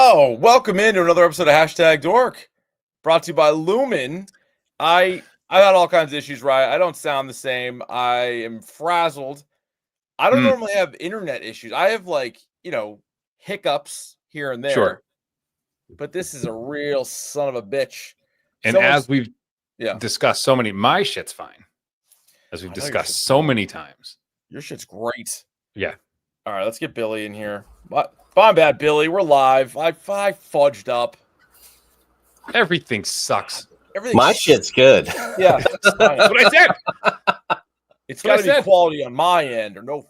Yo, welcome into another episode of Hashtag Dork, brought to you by Lumen. I had all kinds of issues, right? I don't sound the same. I am frazzled. I don't normally have internet issues. I have hiccups here and there. Sure. But this is a real son of a bitch. And as we've discussed so many, my shit's fine. As we've discussed so many times. Your shit's great. Yeah. All right, let's get Billy in here. My bad, Billy. We're live. I fudged up. Everything sucks. My shit's good. Yeah, that's what I said. It's got to be quality on my end, or no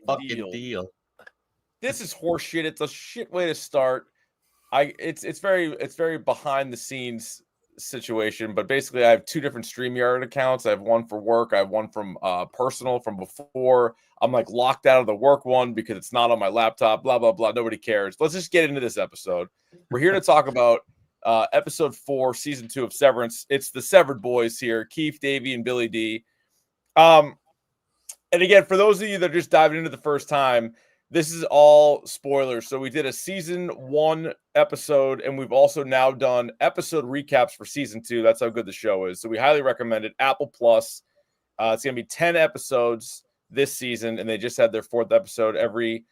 fucking deal. This is horse shit. It's a shit way to start. It's very behind the scenes situation, but basically I have two different StreamYard accounts. I have one for work. I have one from personal from before. I'm like locked out of the work one because it's not on my laptop. Blah blah blah. Nobody cares. Let's just get into this episode. We're here to talk about episode 4, season 2 of Severance. It's the Severed Boys here: Keith, Davey, and Billy D. And again, for those of you that are just diving into the first time, this is all spoilers. So we did a season 1 episode, and we've also now done episode recaps for season 2. That's how good the show is. So we highly recommend it. Apple Plus. It's going to be 10 episodes this season, and they just had their 4th episode every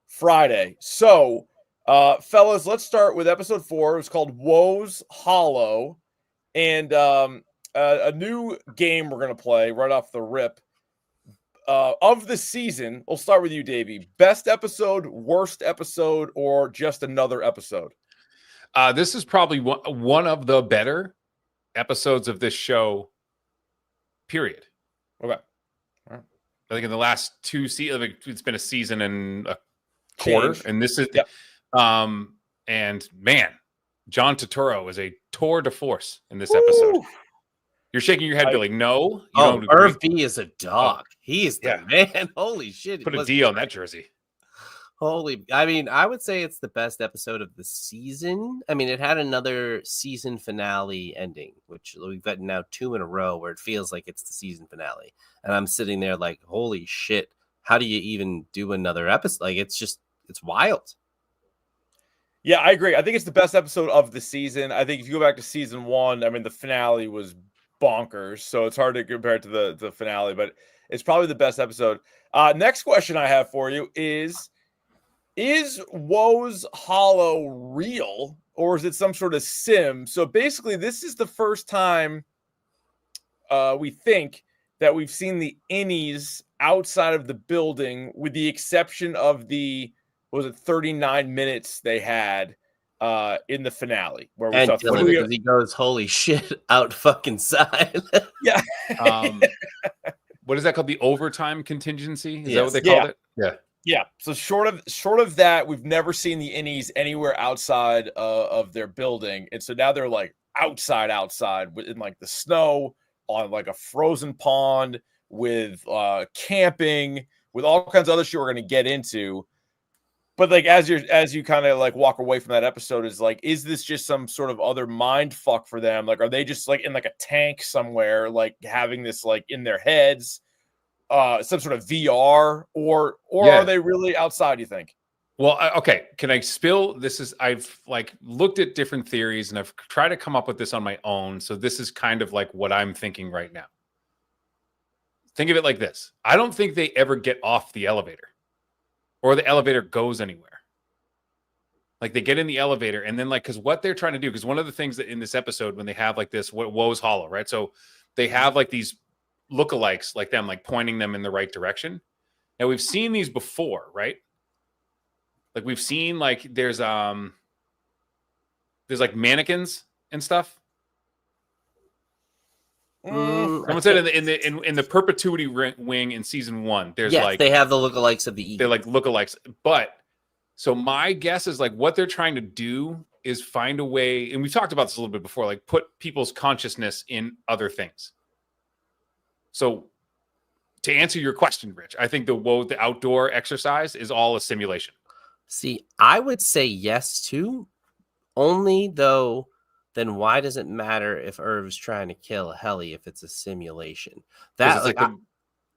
Friday. So, fellas, let's start with episode 4. It was called Woes Hollow, and a new game we're going to play right off the rip. Of the season, we'll start with you, Davey. Best episode, worst episode, or just another episode? This is probably one of the better episodes of this show, period. Okay. All right. I think in the last 2 seasons, it's been a season and a quarter, and this is, and man, John Turturro is a tour de force in this episode. You're shaking your head, Billy. No. Irv B is a dog. He is the man. Holy shit. Put a D on that jersey. I would say it's the best episode of the season. I mean, it had another season finale ending, which we've got now 2 in a row where it feels like it's the season finale. And I'm sitting there like, holy shit. How do you even do another episode? Like, it's wild. Yeah, I agree. I think it's the best episode of the season. I think if you go back to season 1, I mean, the finale was bonkers, so it's hard to compare it to the finale, but it's probably the best episode. Next question I have for you is Woes Hollow real, or is it some sort of sim? So basically, this is the first time we think that we've seen the innies outside of the building, with the exception of the 39 minutes they had in the finale, where we saw because he goes, holy shit, out fucking side. Yeah. What is that called? The overtime contingency? Is that what they called it? Yeah. Yeah. So short of that, we've never seen the innies anywhere outside of their building. And so now they're like outside in like the snow, on like a frozen pond, with camping, with all kinds of other shit we're going to get into. But like as you kind of like walk away from that episode, is like, is this just some sort of other mind fuck for them? Like, are they just like in like a tank somewhere, like having this like in their heads, some sort of VR, or are they really outside, you think? Well, okay. Can I spill? I've like looked at different theories and I've tried to come up with this on my own. So this is kind of like what I'm thinking right now. Think of it like this. I don't think they ever get off the elevator, or the elevator goes anywhere. Like they get in the elevator and then like, because what they're trying to do, because one of the things that in this episode, when they have like this, Woes Hollow, right? So they have like these lookalikes like them, like pointing them in the right direction. Now we've seen these before, right? Like we've seen like there's like mannequins and stuff. Someone said in the perpetuity wing in season 1, there's like they have the lookalikes of the E. They're like lookalikes, but so my guess is like what they're trying to do is find a way, and we've talked about this a little bit before, like put people's consciousness in other things. So to answer your question, Rich, I think the outdoor exercise is all a simulation. See, I would say yes too, only though. Then why does it matter if Irv's trying to kill Helly if it's a simulation? That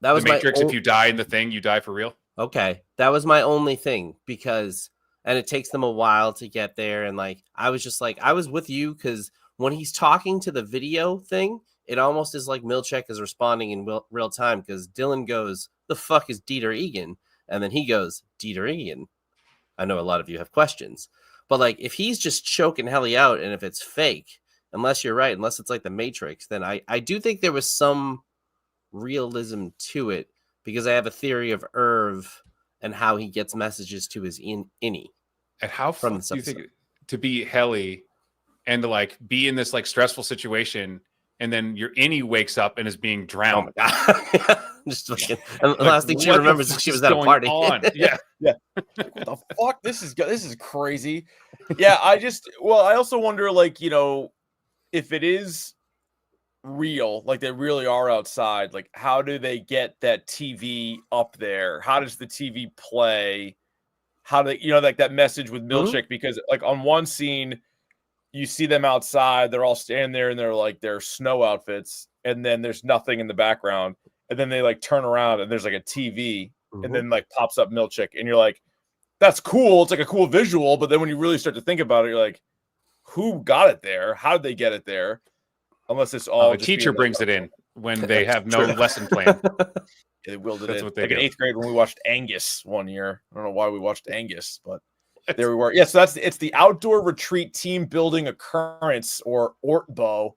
was the Matrix. If you die in the thing, you die for real. Okay, that was my only thing, because and it takes them a while to get there. And like, I was just like, I was with you because when he's talking to the video thing, it almost is like Milchek is responding in real time because Dylan goes, "The fuck is Dieter Egan?" And then he goes, "Dieter Egan." I know a lot of you have questions, but like if he's just choking Helly out and if it's fake, unless you're right, unless it's like the Matrix, then I do think there was some realism to it because I have a theory of Irv and how he gets messages to his innie. And how fun do you think to be Helly and to like be in this like stressful situation, and then your innie wakes up and is being drowned? Oh my God. Just looking, and the last thing she remembers is she was at a party. Yeah. What the fuck? This is crazy. Yeah, I also wonder, like, you know, if it is real, like they really are outside, like how do they get that TV up there? How does the TV play? How do they, you know, like that message with Milchek? Because like on one scene, you see them outside, they're all standing there in their snow outfits, and then there's nothing in the background. And then they like turn around and there's like a TV, and then like pops up Milchek, and you're like, that's cool. It's like a cool visual. But then when you really start to think about it, you're like, who got it there? How did they get it there? Unless it's all a teacher brings it in when they have no lesson plan. Yeah, they willed it in. What they like do. In 8th grade when we watched Angus one year. I don't know why we watched Angus, but there we were. Yeah, so it's the outdoor retreat team building occurrence, or ORTBO,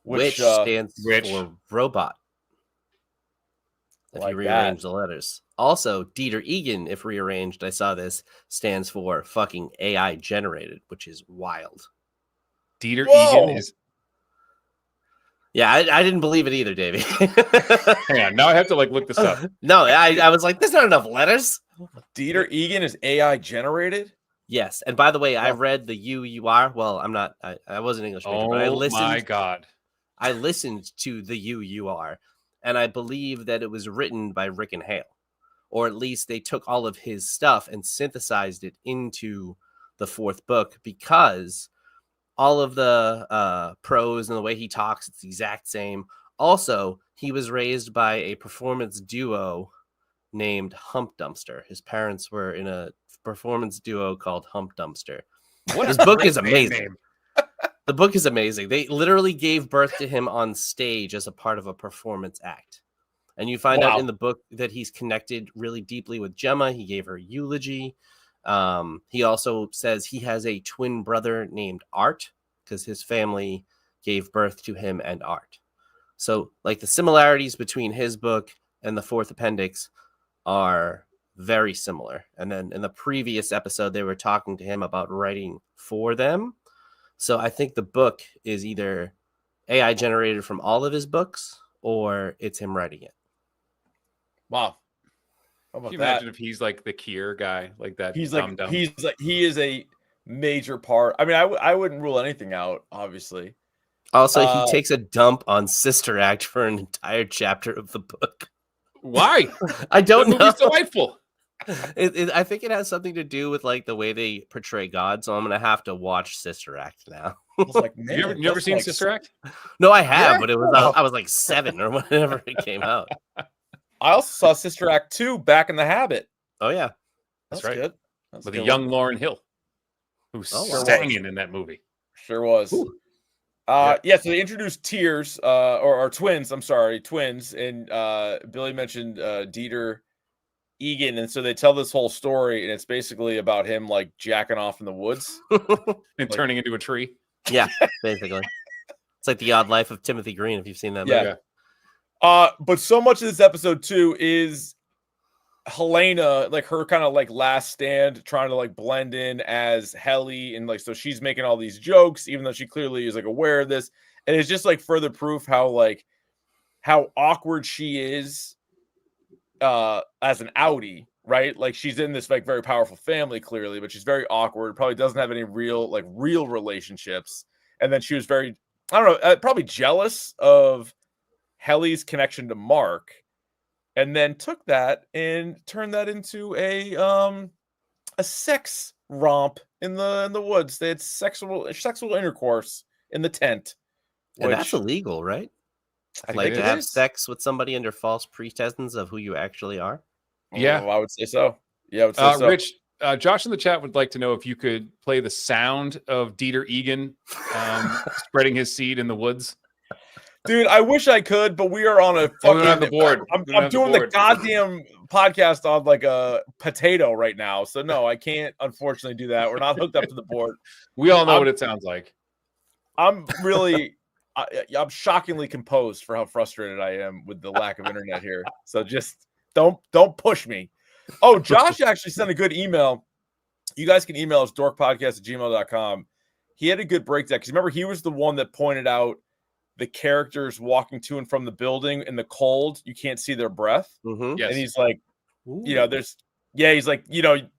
which stands for robot. If like you rearrange the letters. Also, Dieter Egan, if rearranged, I saw this, stands for fucking AI generated, which is wild. Dieter Egan is. Yeah, I didn't believe it either, Davey. Hang on, now I have to like look this up. No, I was like, there's not enough letters. Dieter Egan is AI generated? Yes, and by the way, I read the UUR. Well, I'm not. I wasn't English major, but I listened. Oh my God! I listened to the UUR, and I believe that it was written by Rick and Hale, or at least they took all of his stuff and synthesized it into the 4th book because all of the prose and the way he talks, it's the exact same. Also, he was raised by a performance duo named Hump Dumpster. His parents were in a performance duo called Hump Dumpster. This book is amazing. The book is amazing. They literally gave birth to him on stage as a part of a performance act. And you find out in the book that he's connected really deeply with Gemma. He gave her eulogy. He also says he has a twin brother named Art because his family gave birth to him and Art. So like the similarities between his book and the 4th appendix are very similar. And then in the previous episode, they were talking to him about writing for them. So I think the book is either AI generated from all of his books or it's him writing it. Wow. How about Can you that? imagine if he's like the Kier guy, like that? He is a major part. I mean, I wouldn't rule anything out, obviously. Also, he takes a dump on Sister Act for an entire chapter of the book. Why? I don't know. It's delightful. I think it has something to do with like the way they portray God. So I'm gonna have to watch Sister Act now. I was like, man, you ever seen Sister Act? No, I have, but it was I was like 7 or whenever it came out. I also saw Sister Act 2 Back in the Habit. Oh yeah, that's right. Good. With a young Lauryn Hill, who's singing in that movie. Sure was. Yeah, so they introduced Tears, or twins. I'm sorry, twins, and Billy mentioned Dieter Egan, and so they tell this whole story, and it's basically about him like jacking off in the woods and turning into a tree. Yeah, basically, it's like The Odd Life of Timothy Green. If you've seen that movie. But so much of this episode too is Helena, like her kind of like last stand, trying to like blend in as Helly, and like so she's making all these jokes, even though she clearly is like aware of this, and it's just like further proof how awkward she is as an outie, right? Like she's in this like very powerful family clearly, but she's very awkward, probably doesn't have any real relationships, and then she was very, I don't know, probably jealous of Helly's connection to Mark, and then took that and turned that into a sex romp in the woods. They had sexual intercourse in the tent. And that's illegal, right? Like to have sex with somebody under false pretenses of who you actually are? Yeah. I would say so. Yeah, I would say so. Rich, Josh in the chat would like to know if you could play the sound of Dieter Egan spreading his seed in the woods. Dude, I wish I could, but we are on a fucking. We don't have the board. I'm doing the goddamn podcast on like a potato right now, so no, I can't unfortunately do that. We're not hooked up to the board. We all know what it sounds like. I'm really, I'm shockingly composed for how frustrated I am with the lack of internet here. So just don't push me. Oh, Josh actually sent a good email. You guys can email us dorkpodcast@gmail.com. He had a good breakdown because remember he was the one that pointed out the characters walking to and from the building in the cold. You can't see their breath. Mm-hmm. Yes. And he's like, he's like,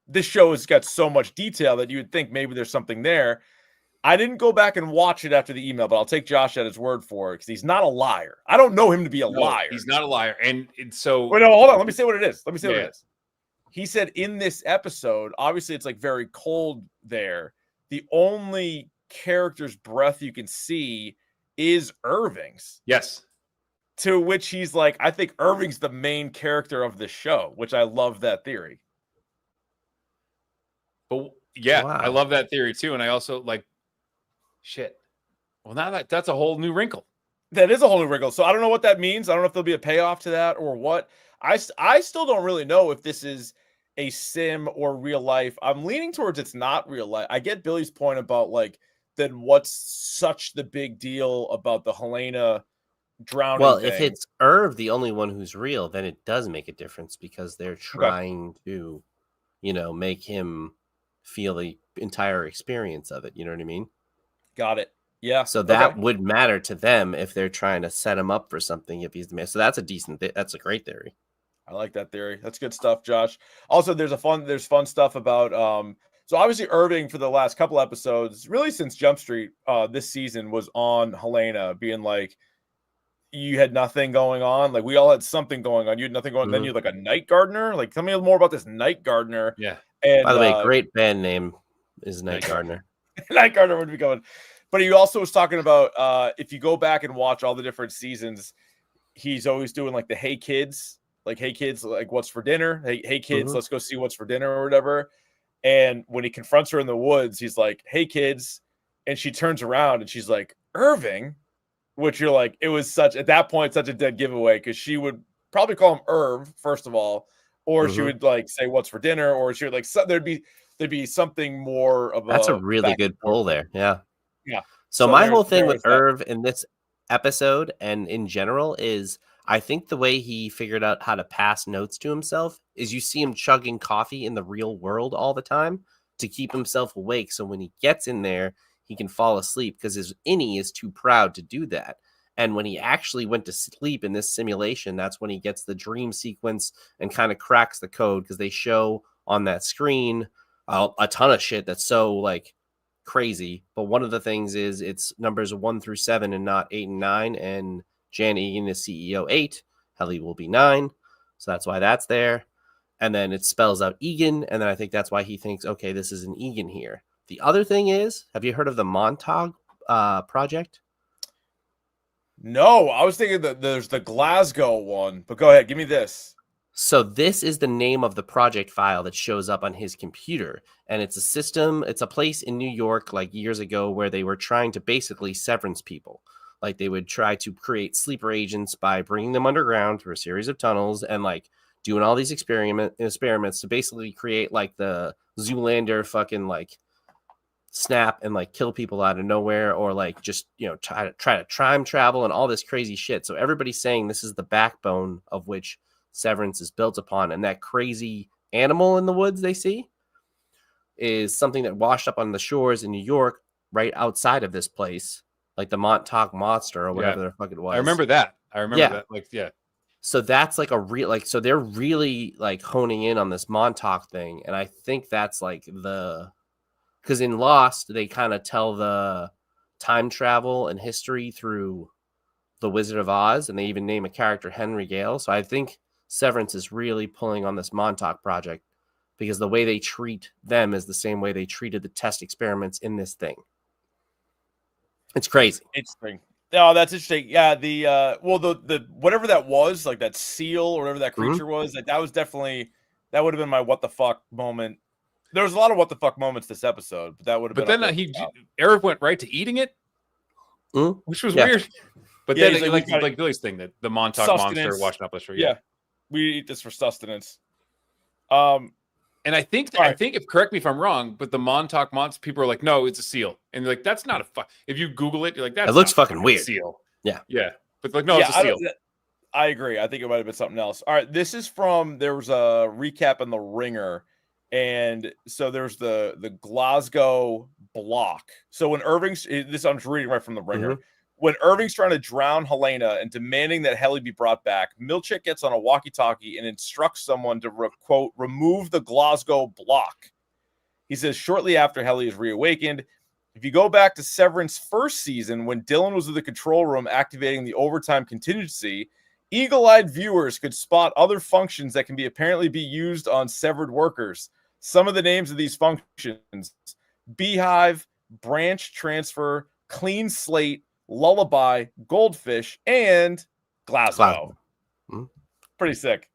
this show has got so much detail that you would think maybe there's something there. I didn't go back and watch it after the email, but I'll take Josh at his word for it because he's not a liar. I don't know him to be a liar. He's not a liar. And so... Wait, no, hold on. Let me say what it is. What it is. He said in this episode, obviously it's like very cold there. The only character's breath you can see is Irving's. Yes. To which he's like, I think Irving's the main character of the show, which I love that theory. But yeah, wow. I love that theory too. And I also like, shit. Well, now that's a whole new wrinkle. That is a whole new wrinkle. So I don't know what that means. I don't know if there'll be a payoff to that or what. I still don't really know if this is a sim or real life. I'm leaning towards it's not real life. I get Billy's point about like, then what's such the big deal about the Helena drowning Well, thing? if it's Irv, the only one who's real, then it does make a difference because they're trying to, make him feel the entire experience of it. You know what I mean? Got it. Yeah. So that would matter to them if they're trying to set him up for something. If he's the man, so that's that's a great theory. I like that theory. That's good stuff, Josh. Also, there's fun stuff about so obviously Irving for the last couple episodes, really since Jump Street this season, was on Helena being like, you had nothing going on. Like we all had something going on. You had nothing going on. Then you had like a night gardener. Like tell me more about this night gardener. Yeah. And by the way, great band name is Night Gardener. Night Gardener would be going. But he also was talking about if you go back and watch all the different seasons, he's always doing like the hey kids, like what's for dinner? Hey kids, let's go see what's for dinner or whatever. And when he confronts her in the woods, he's like, hey kids. And she turns around and she's like, Irving, which you're like, it was at that point, such a dead giveaway because she would probably call him Irv, first of all, or she would like say what's for dinner, or she would like, there'd be something more of That's a really good pull there. Yeah. Yeah. So my whole thing with Irv in this episode and in general is I think the way he figured out how to pass notes to himself is you see him chugging coffee in the real world all the time to keep himself awake. So when he gets in there, he can fall asleep because his innie is too proud to do that. And when he actually went to sleep in this simulation, that's when he gets the dream sequence and kind of cracks the code because they show on that screen a ton of shit that's so like crazy. But one of the things is it's numbers 1 through 7 and not 8 and 9. And Jan Egan is CEO 8. Helly will be 9. So that's why that's there. And then it spells out Egan. And then I think that's why he thinks, okay, this is an Egan here. The other thing is, have you heard of the Montauk project? No, I was thinking that there's the Glasgow one, but go ahead, give me this. So this is the name of the project file that shows up on his computer. And it's a system, it's a place in New York like years ago where they were trying to basically severance people. Like they would try to create sleeper agents by bringing them underground through a series of tunnels and like doing all these experiments to basically create like the Zoolander fucking like snap and like kill people out of nowhere or like just, try to time travel and all this crazy shit. So everybody's saying this is the backbone of which Severance is built upon. And that crazy animal in the woods they see is something that washed up on the shores in New York right outside of this place, like the Montauk Monster or whatever the fuck it was. I remember that. That. Like, yeah. So that's like a real, like, so they're really like honing in on this Montauk thing. And I think that's like because in Lost, they kind of tell the time travel and history through the Wizard of Oz. And they even name a character Henry Gale. So I think Severance is really pulling on this Montauk project because the way they treat them is the same way they treated the test experiments in this thing. It's crazy. Interesting. Oh, that's interesting. Yeah, the whatever that was, like that seal or whatever that creature was, like that was definitely that would have been my what the fuck moment There was a lot of what the fuck moments this episode, but that would have been. But then Eric went right to eating it, which was weird. But then like Billy's thing that the Montauk monster washing up us for we eat this for sustenance. And I think if correct me if I'm wrong, but the Montauk monster people are like, no, it's a seal, and they're like, that's not a if you Google it, you're like, that looks fucking weird. Seal, yeah, but like, no, it's a seal. I agree. I think it might have been something else. All right, this is there was a recap in the Ringer, and so there's the Glasgow block. So when I'm just reading right from the Ringer. Mm-hmm. When Irving's trying to drown Helena and demanding that Helly be brought back, Milchick gets on a walkie-talkie and instructs someone to, quote, remove the Glasgow block. He says shortly after Helly is reawakened, if you go back to Severance first season, when Dylan was in the control room activating the overtime contingency, eagle-eyed viewers could spot other functions that can apparently be used on severed workers. Some of the names of these functions: Beehive, Branch Transfer, Clean Slate, Lullaby, Goldfish, and Glasgow. Mm-hmm. Pretty sick.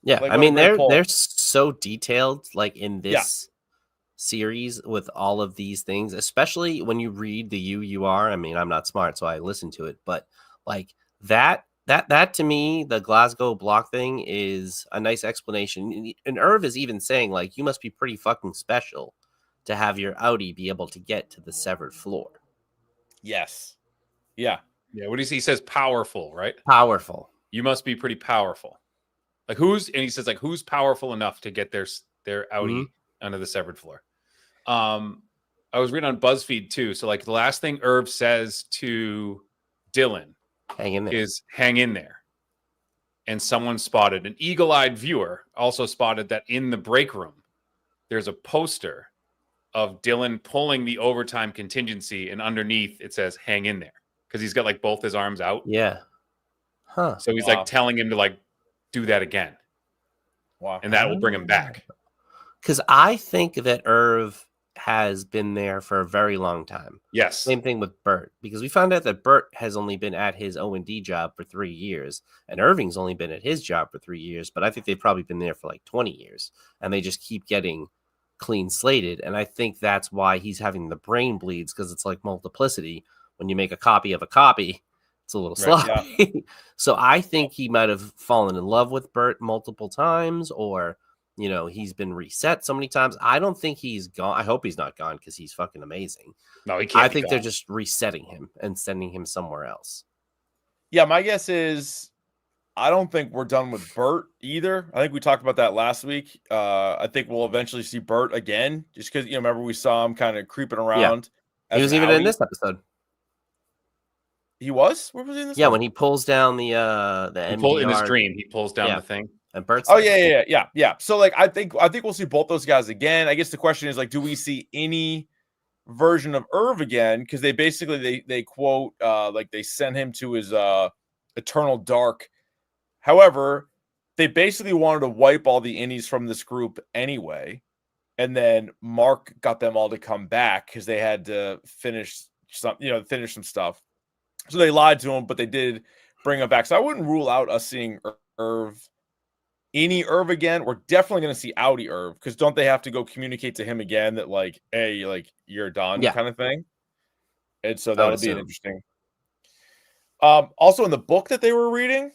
Yeah, I mean they're so detailed, like in this series with all of these things, especially when you read the UUR. I mean, I'm not smart, so I listen to it, but like that to me, the Glasgow block thing is a nice explanation. And Irv is even saying like, you must be pretty fucking special to have your Audi be able to get to the severed floor. Yes. Yeah. What do you see? He says powerful, right? Powerful. You must be pretty powerful. Like and he says like, who's powerful enough to get their Audi under the severed floor? I was reading on BuzzFeed too. So like the last thing Irv says to Dylan is hang in there. And someone spotted, an eagle-eyed viewer also spotted that in the break room, there's a poster of Dylan pulling the overtime contingency, and underneath it says hang in there. Because he's got like both his arms out. Yeah. Huh. So he's like telling him to like do that again. Wow. And that will bring him back. Because I think that Irv has been there for a very long time. Yes. Same thing with Bert. Because we found out that Bert has only been at his O&D job for 3 years. And Irving's only been at his job for 3 years. But I think they've probably been there for like 20 years. And they just keep getting clean slated. And I think that's why he's having the brain bleeds, because it's like multiplicity. When you make a copy of a copy, it's a little sloppy. Yeah. So I think he might have fallen in love with Bert multiple times, or, you know, he's been reset so many times. I don't think he's gone. I hope he's not gone, because he's fucking amazing. No, he can't. I think they're just resetting him and sending him somewhere else. Yeah, my guess is I don't think we're done with Bert either. I think we talked about that last week. I think we'll eventually see Bert again, just because, you know, remember we saw him kind of creeping around. Yeah. He was even in this episode. He was? Where was he in this? Yeah, when he pulls down the in his dream, he pulls down the thing. And Bert's yeah. So like I think we'll see both those guys again. I guess the question is like, do we see any version of Irv again? Because they basically they quote like they sent him to his eternal dark. However, they basically wanted to wipe all the innies from this group anyway. And then Mark got them all to come back because they had to finish some stuff. So they lied to him, but they did bring him back. So I wouldn't rule out us seeing Irv again. We're definitely going to see Audi Irv, because don't they have to go communicate to him again that like, hey, like you're done kind of thing? And so that'll be interesting. Also in the book that they were reading,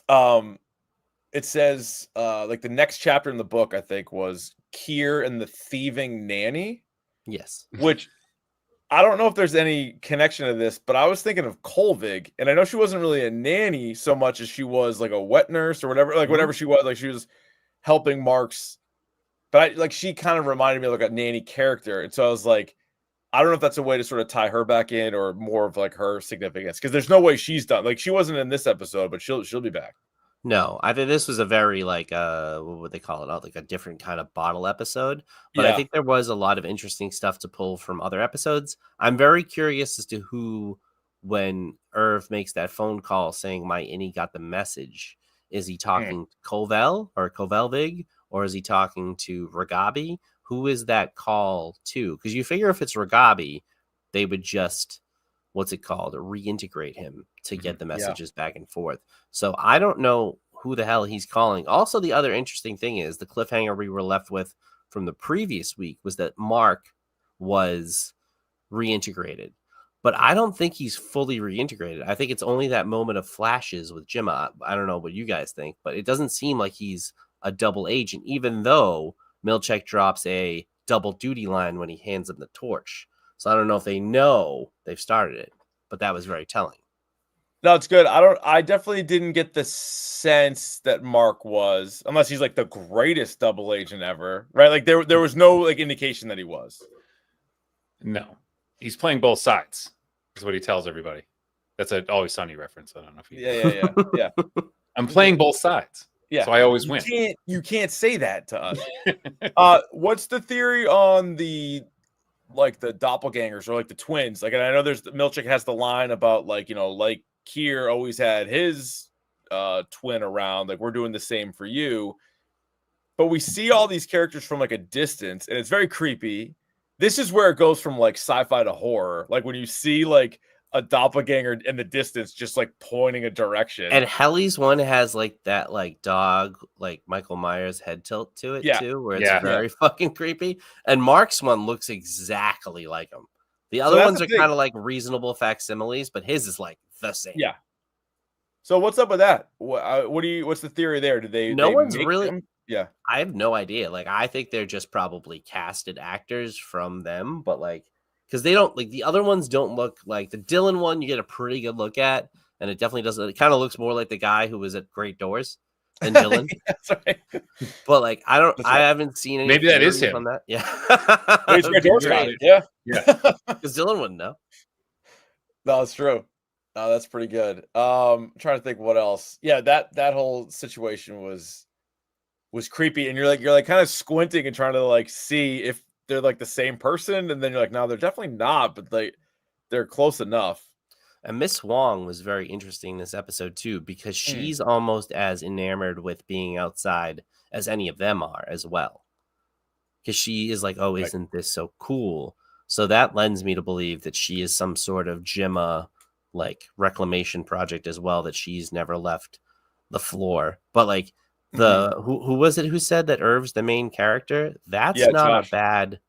it says like the next chapter in the book, I think, was Keir and the Thieving Nanny. Yes. Which I don't know if there's any connection to this, but I was thinking of Kolvig, and I know she wasn't really a nanny so much as she was like a wet nurse or whatever, like whatever she was, like she was helping Mark's, but she kind of reminded me of like a nanny character. And so I was like, I don't know if that's a way to sort of tie her back in, or more of like her significance, because there's no way she's done. Like she wasn't in this episode, but she'll be back. No, I think this was a very like what would they call it? Like a different kind of bottle episode. But I think there was a lot of interesting stuff to pull from other episodes. I'm very curious as to who, when Irv makes that phone call saying my innie got the message, is he talking to Kovel or Kovelvig, or is he talking to Ragabi? Who is that call to? Because you figure if it's Ragabi, they would just reintegrate him to get the messages back and forth. So I don't know who the hell he's calling. Also, the other interesting thing is the cliffhanger we were left with from the previous week was that Mark was reintegrated. But I don't think he's fully reintegrated. I think it's only that moment of flashes with Gemma. I don't know what you guys think, but it doesn't seem like he's a double agent, even though Milchek drops a double duty line when he hands him the torch. So I don't know if they know they've started it, but that was very telling. No, it's good. I definitely didn't get the sense that Mark was, unless he's like the greatest double agent ever, right? Like there was no like indication that he was. No, he's playing both sides. Is what he tells everybody. That's an Always Sunny reference. I don't know if you. Yeah. I'm playing both sides. Yeah, so I always win. You can't say that to us. What's the theory on the doppelgangers or like the twins? Like, and I know Milchek has the line about like, you know, like Kier always had his twin around, like we're doing the same for you. But we see all these characters from like a distance, and it's very creepy. This is where it goes from like sci-fi to horror. Like when you see like a doppelganger in the distance just like pointing a direction. And Helly's one has like that like dog, like Michael Myers head tilt to it too, where it's very fucking creepy. And Mark's one looks exactly like him. The other ones are kind of like reasonable facsimiles, but his is like the same. Yeah. So what's up with that? What's the theory there? Did they? No one's make really. them? Yeah. I have no idea. Like, I think they're just probably casted actors from them, but like, because they don't like the other ones don't look like the Dylan one. You get a pretty good look at, and it definitely doesn't. It kind of looks more like the guy who was at Great Doors than Dylan. That's right. But like, I haven't seen any. Maybe that is him. On that. Yeah. He's Great Doors guy. Yeah. Because Dylan wouldn't know. No, it's true. No, that's pretty good. I'm trying to think what else. Yeah, that whole situation was creepy, and you're like kind of squinting and trying to like see if they're like the same person, and then you're like, no, they're definitely not, but they're close enough. And Miss Wong was very interesting this episode too, because she's almost as enamored with being outside as any of them are as well. Because she is like, oh, isn't this so cool? So that lends me to believe that she is some sort of Gemma like reclamation project as well, that she's never left the floor. But like who was it who said that Irv's the main character? That's not Josh. A bad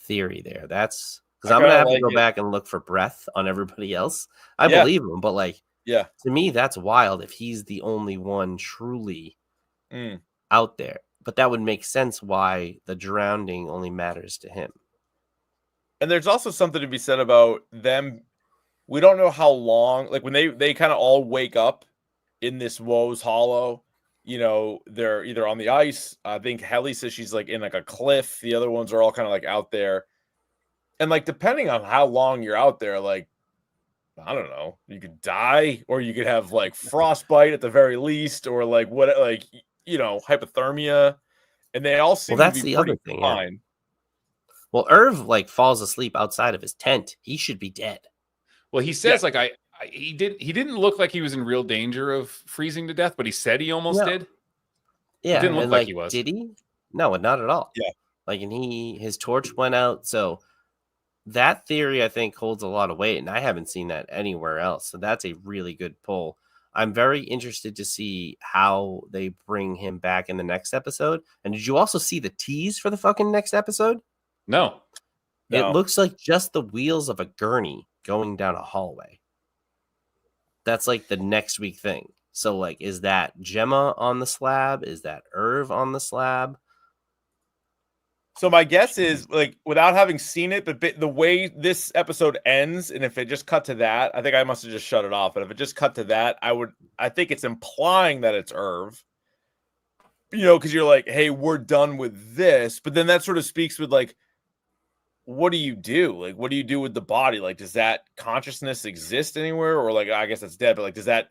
theory there. That's because I'm gonna have to go back and look for breath on everybody else. I believe him, but like, to me, that's wild if he's the only one truly out there. But that would make sense why the drowning only matters to him. And there's also something to be said about them. We don't know how long, like when they kind of all wake up in this Woe's Hollow, you know, they're either on the ice. I think Helly says she's like in like a cliff. The other ones are all kind of like out there. And like, depending on how long you're out there, like, I don't know, you could die, or you could have like frostbite at the very least, or like what, like, you know, hypothermia. And they all seem to be the other thing. Fine. Yeah. Well, Irv like falls asleep outside of his tent. He should be dead. Well, he says like he didn't look like he was in real danger of freezing to death, but he said he almost did. Yeah, it didn't look like he was. Did he? No, not at all. Yeah, like, and his torch went out. So that theory, I think, holds a lot of weight, and I haven't seen that anywhere else. So that's a really good pull. I'm very interested to see how they bring him back in the next episode. And did you also see the tease for the fucking next episode? No. It looks like just the wheels of a gurney going down a hallway. That's like the next week thing. So like, is that Gemma on the slab? Is that Irv on the slab? So my guess is, like, without having seen it, but the way this episode ends, and if it just cut to that, I think I must have just shut it off. But if it just cut to that, I think it's implying that it's Irv. You know, because you're like, hey, we're done with this. But then that sort of speaks with like, what do you do? Like, what do you do with the body? Like, does that consciousness exist anywhere? Or like, I guess that's dead, but like, does that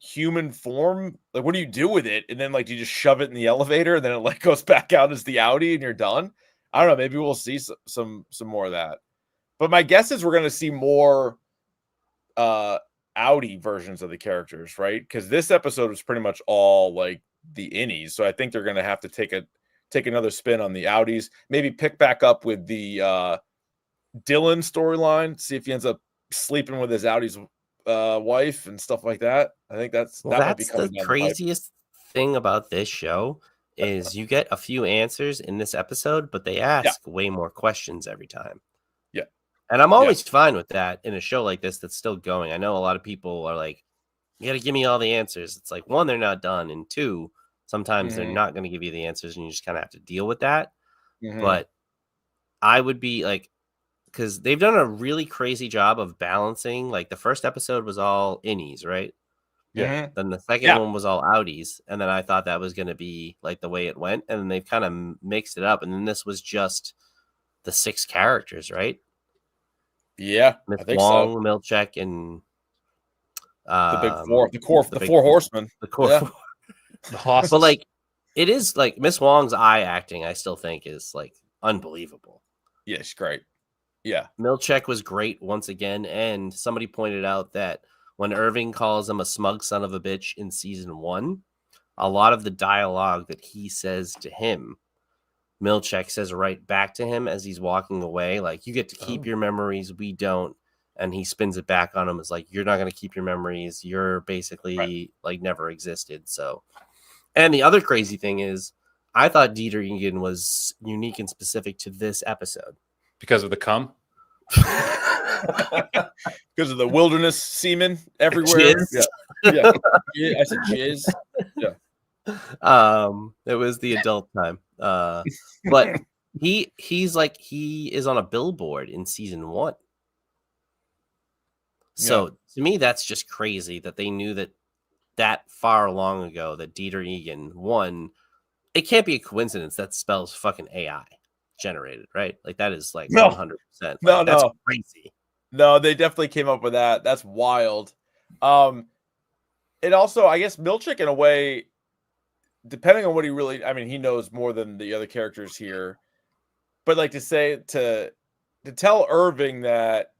human form, like, what do you do with it? And then like, do you just shove it in the elevator and then it like goes back out as the Audi and you're done? I don't know. Maybe we'll see some more of that. But my guess is we're going to see more Audi versions of the characters, right? Because this episode was pretty much all like the innies. So I think they're going to have to take another spin on the Audis, maybe pick back up with the Dylan storyline, see if he ends up sleeping with his Audi's wife and stuff like that. I think that's the craziest thing about this show is you get a few answers in this episode, but they ask way more questions every time. Yeah. And I'm always fine with that in a show like this that's still going. I know a lot of people are like, you got to give me all the answers. It's like, one, they're not done. And two, sometimes they're not going to give you the answers and you just kind of have to deal with that. But I would be like, because they've done a really crazy job of balancing. Like the first episode was all innies, right? Yeah. Then the second one was all outies. And then I thought that was going to be like the way it went. And then they've kind of mixed it up. And then this was just the 6 characters, right? Yeah. Miss I think Wong, so. Milchek, and the big four, the 4 horsemen. The core four. The horses. But like, it is like Miss Wong's eye acting, I still think is like unbelievable. Yeah, she's great. Yeah. Milchek was great once again. And somebody pointed out that when Irving calls him a smug son of a bitch in season 1, a lot of the dialogue that he says to him, Milchek says right back to him as he's walking away. Like, you get to keep your memories, we don't. And he spins it back on him as like, you're not going to keep your memories. You're basically like never existed. So, and the other crazy thing is, I thought Dieter Egan was unique and specific to this episode. Because of the cum? Because of the wilderness semen everywhere. Jizz. Yeah. I said jizz. Yeah. It was the adult time. But he's like, he is on a billboard in season 1. So to me, that's just crazy that they knew that far long ago that Dieter Egan won. It can't be a coincidence that spells fucking AI generated, right? Like that is like 100%. Like, that's crazy. No, they definitely came up with that. That's wild. It also, I guess, Milchek in a way, depending on what he really, I mean, he knows more than the other characters here, but like to tell Irving that,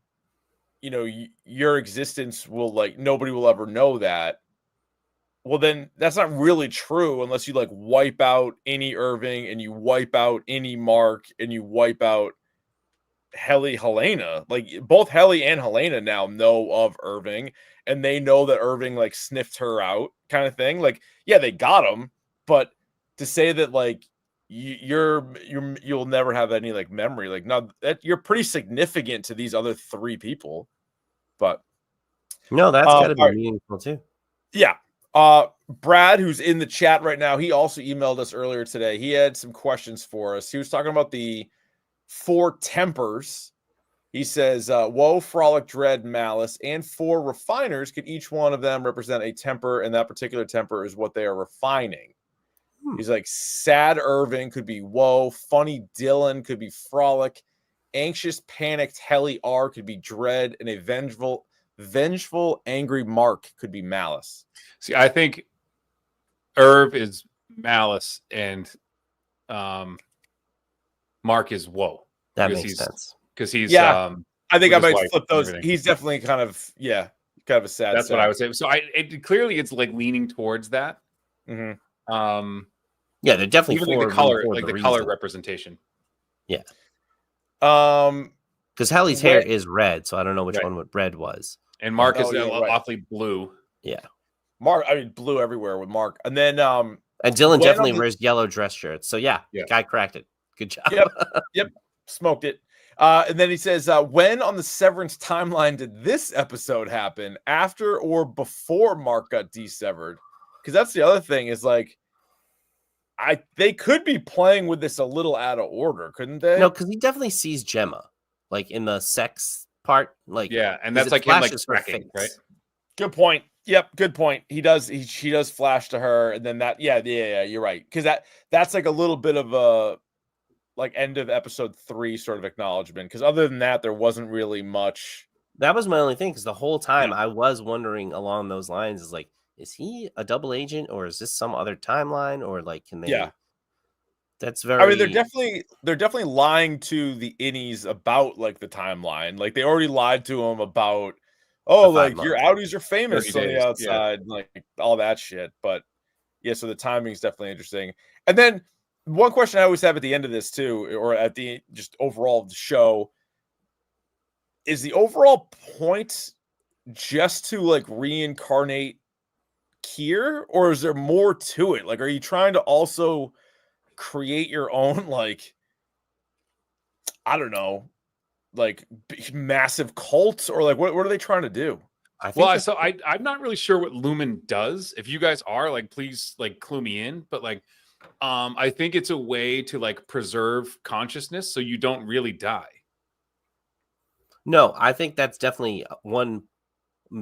you know, your existence will like, nobody will ever know that. Well, then that's not really true unless you like wipe out any Irving and you wipe out any Mark and you wipe out Helena. Like both Helly and Helena now know of Irving and they know that Irving like sniffed her out kind of thing. Like, yeah, they got him, but to say that like you'll never have any like memory, like no, that you're pretty significant to these other 3 people. But no, that's gotta be meaningful too. Yeah. Brad, who's in the chat right now, he also emailed us earlier today. He had some questions for us. He was talking about the 4 tempers. He says, woe, frolic, dread, malice, and 4 refiners. Could each one of them represent a temper, and that particular temper is what they are refining. He's like, sad Irving could be woe, funny Dylan could be frolic, anxious, panicked Helly R could be dread, and a vengeful, angry Mark could be malice. See, I think Irv is malice and Mark is woe. That makes sense. Because he's I think I might flip those. He's definitely kind of a sad. That's what I would say. So clearly it's like leaning towards that. Yeah, they're definitely even like the color, like the color representation. Yeah. Because Helly's hair is red, so I don't know which one what red was. And Mark is awfully blue. Yeah. Mark, I mean, blue everywhere with Mark. And then and Dylan definitely wears yellow dress shirts. So yeah, guy cracked it. Good job. Yep. Smoked it. And then he says, when on the Severance timeline did this episode happen? After or before Mark got desevered? Because that's the other thing is like, they could be playing with this a little out of order, couldn't they? No, because he definitely sees Gemma, like in the sex part. Like, yeah, and that's like him like cracking, right? Good point. Yep, good point. She does flash to her, and then that, yeah, you're right. Because that's like a little bit of a like end of episode 3 sort of acknowledgement. Because other than that, there wasn't really much. That was my only thing. Because the whole time I was wondering along those lines, is like, is he a double agent or is this some other timeline or like can they? Yeah, that's very. I mean, they're definitely lying to the innies about like the timeline. Like they already lied to him about, like your outies are famous on the outside, like all that shit. But yeah, so the timing is definitely interesting. And then one question I always have at the end of this too, or at the just overall of the show, is the overall point just to like reincarnate Kier, or is there more to it? Like, are you trying to also create your own, like, I don't know, like massive cult, or like what are they trying to do? I'm not really sure what Lumen does. If you guys are, like, please, like, clue me in. But like, I think it's a way to like preserve consciousness so you don't really die. No, I think that's definitely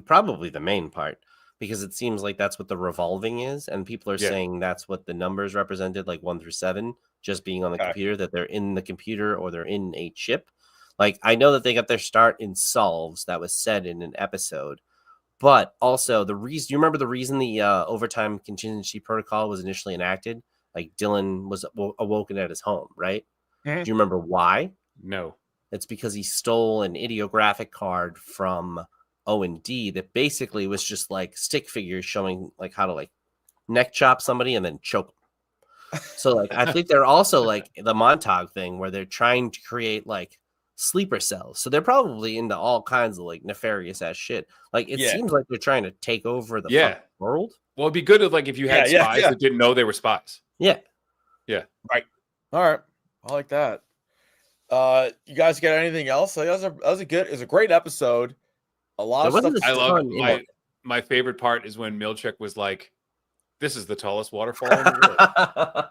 probably the main part, because it seems like that's what the revolving is, and people are saying that's what the numbers represented, like 1 through 7, just being on the computer, that they're in the computer or they're in a chip. Like, I know that they got their start in Solves, that was said in an episode, but also the reason, you remember the reason the overtime contingency protocol was initially enacted? Like, Dylan was awoken at his home, right? Mm-hmm. Do you remember why? No. It's because he stole an ideographic card from O&D that basically was just like stick figures showing like how to like neck chop somebody and then choke them. So like, I think they're also like the Montauk thing where they're trying to create like sleeper cells. So they're probably into all kinds of like nefarious ass shit. Like, it seems like they're trying to take over the fucking world. Well, it'd be good if, like, if you had spies that didn't know they were spies. Yeah. Yeah. Right. All right. I like that. You guys got anything else? Like, that was a great episode. A lot of stuff. I love my favorite part is when Milchek was like, "This is the tallest waterfall in the world."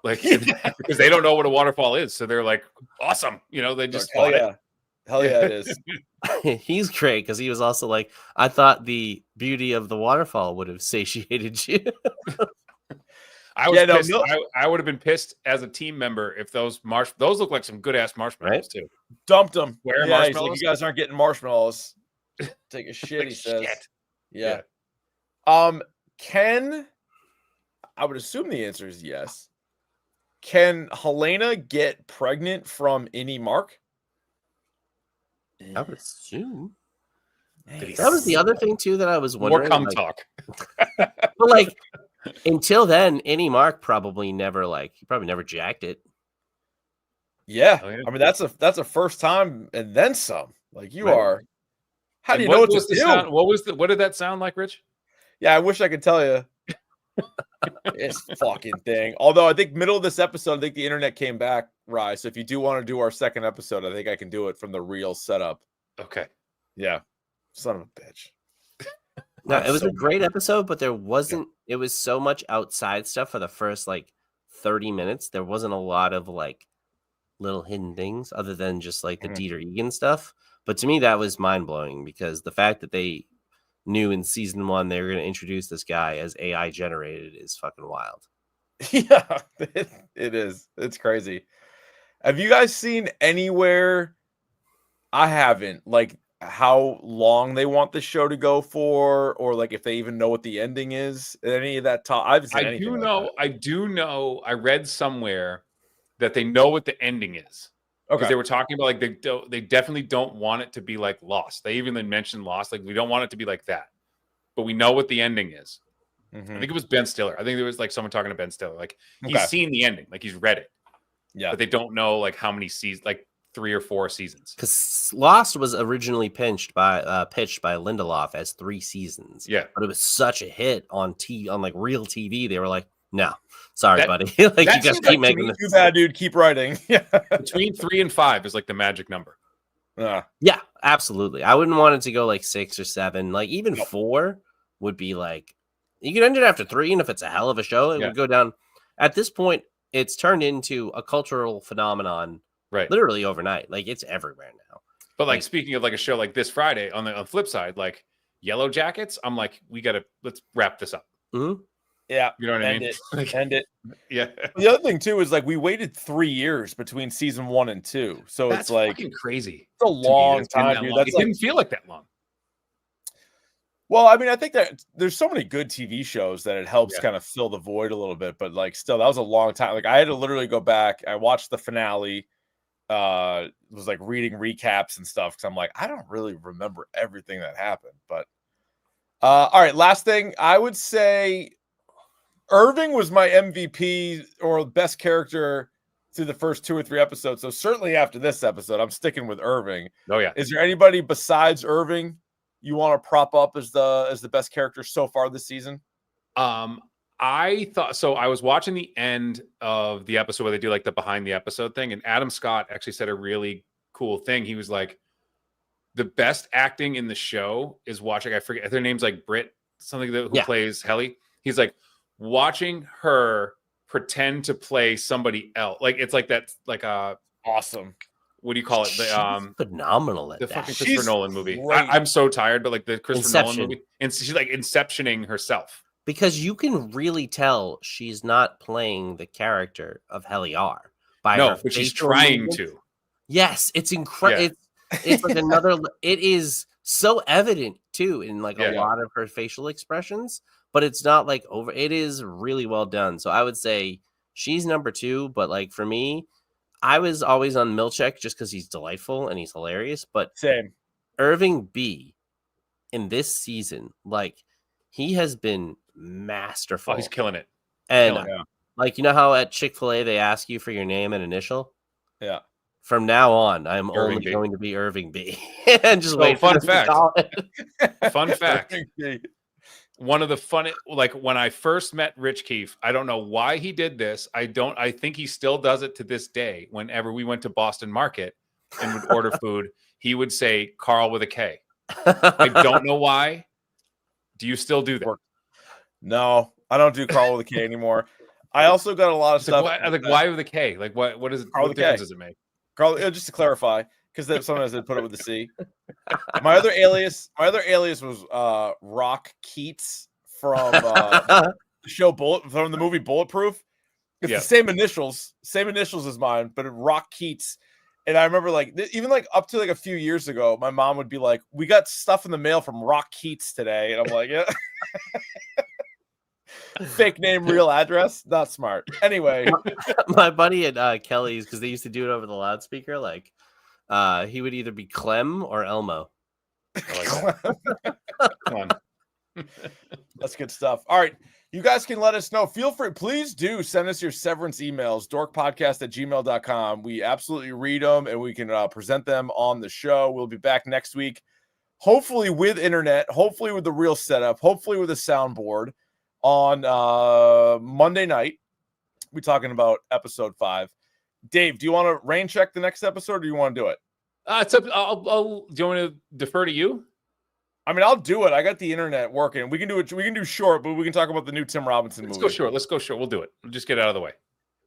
Like, because they don't know what a waterfall is, so they're like, "Awesome!" You know, they just hell yeah, it is. He's great because he was also like, "I thought the beauty of the waterfall would have satiated you." I was pissed. I would have been pissed as a team member if those look like some good ass marshmallows too. Dumped them. Where marshmallows? Like, you guys aren't getting marshmallows. Take a shit, he says. Shit. Yeah. Can, I would assume the answer is yes. Can Helena get pregnant from any Mark? I would assume. Nice. That was the other thing too that I was wondering. More talk. But like, until then, any Mark probably never jacked it. Yeah. I mean, that's a first time and then some. Like, you are. How do you know what to do? What did that sound like, Rich? Yeah, I wish I could tell you. This fucking thing. Although I think middle of this episode, I think the internet came back, Rye. So if you do want to do our second episode, I think I can do it from the real setup. Okay. Yeah. Son of a bitch. No, it was a great episode, but there wasn't. It was so much outside stuff for the first like 30 minutes. There wasn't a lot of like little hidden things other than just like the Dieter Egan stuff. But to me, that was mind blowing because the fact that they knew in season 1 they were going to introduce this guy as AI generated is fucking wild. Yeah, it is. It's crazy. Have you guys seen anywhere? I haven't. Like, how long they want the show to go for, or like if they even know what the ending is. Any of that talk? I do know. I read somewhere that they know what the ending is. Because they were talking about like they definitely don't want it to be like Lost. They even mentioned Lost. Like, we don't want it to be like that, but we know what the ending is. I think it was Ben Stiller. I think there was like someone talking to Ben Stiller. Like, he's seen the ending, like he's read it. Yeah, but they don't know like how many seasons, like 3 or 4 seasons. Because Lost was originally pitched by Lindelof as 3 seasons. Yeah, but it was such a hit on like real TV. They were like, no, sorry, buddy. Like, you guys keep making this. Too bad, dude. Keep writing. Yeah. Between 3 and 5 is like the magic number. Yeah, absolutely. I wouldn't want it to go like 6 or 7. Like, even 4 would be like, you could end it after 3, and if it's a hell of a show, it would go down. At this point, it's turned into a cultural phenomenon, right? Literally overnight. Like, it's everywhere now. But like, speaking of like a show like this Friday, on the flip side, like Yellow Jackets, I'm like, let's wrap this up. Mm-hmm. Yeah, you know what I mean? End it. Yeah. The other thing too is like we waited 3 years between season 1 and 2, so that's it's like fucking crazy. It's a long time, dude. It didn't feel like that long. Well, I mean, I think that there's so many good TV shows that it helps kind of fill the void a little bit, but like still, that was a long time. Like, I had to literally go back. I watched the finale. Was like reading recaps and stuff because I'm like, I don't really remember everything that happened. But all right, last thing, I would say Irving was my MVP or best character through the first 2 or 3 episodes. So certainly after this episode, I'm sticking with Irving. Oh yeah. Is there anybody besides Irving you want to prop up as the best character so far this season? I thought so. I was watching the end of the episode where they do like the behind the episode thing, and Adam Scott actually said a really cool thing. He was like, the best acting in the show is watching. I forget their name's like Britt, something who plays Helly. He's like watching her pretend to play somebody else. Like it's like that's like awesome. What do you call it? The phenomenal at the that. fucking Christopher Nolan movie. I'm so tired, but like the Christopher Nolan movie, and she's like inceptioning herself. Because you can really tell she's not playing the character of Helly R. But she's trying to. Yes, it's incredible. Yeah. It's like another. It is so evident too in like a lot of her facial expressions, but it's not like over. It is really well done. So I would say she's number 2. But like for me, I was always on Milchek just because he's delightful and he's hilarious. But same Irving B in this season, like he has been masterful. Oh, he's killing it. And like, you know how at Chick-fil-A they ask you for your name and initial? Yeah. From now on, I'm only going to be Irving B. And just wait. Fun fact. Fun fact. One of the fun, like when I first met Rich Keefe, I don't know why he did this. I think he still does it to this day. Whenever we went to Boston Market and would order food, he would say Carl with a K. I don't know why. Do you still do that? No, I don't do Carl with a K anymore. I also got a lot of stuff. Like why with a K? Like what is it? What difference does it make? Carl, just to clarify, because sometimes they put it with a C. My other alias was Rock Keats from the show from the movie Bulletproof. It's the same initials as mine, but Rock Keats. And I remember like even like up to like a few years ago, my mom would be like, "We got stuff in the mail from Rock Keats today," and I'm like, "Yeah." Fake name, real address. Not smart. Anyway, my buddy at Kelly's, because they used to do it over the loudspeaker. Like, he would either be Clem or Elmo. Come on. That's good stuff. All right. You guys can let us know. Feel free. Please do send us your severance emails, dorkpodcast@gmail.com. We absolutely read them and we can present them on the show. We'll be back next week, hopefully with internet, hopefully with the real setup, hopefully with a soundboard on Monday night. We're talking about episode 5. Dave, do you want to rain check the next episode or do you want to do it? It's up. Do you want to defer to you? I mean, I'll do it. I got the internet working. We can do it. We can do short, but we can talk about the new Tim Robinson movie. Let's go short. We'll do it. We'll just get it out of the way.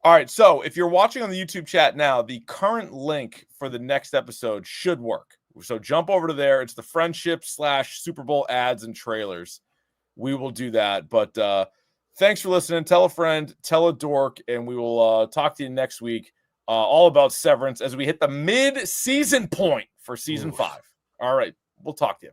All right. So if you're watching on the YouTube chat now, the current link for the next episode should work. So jump over to there. It's the friendship / Super Bowl ads and trailers. We will do that. But thanks for listening. Tell a friend, tell a dork, and we will talk to you next week all about Severance as we hit the mid-season point for season 5. All right. We'll talk to you.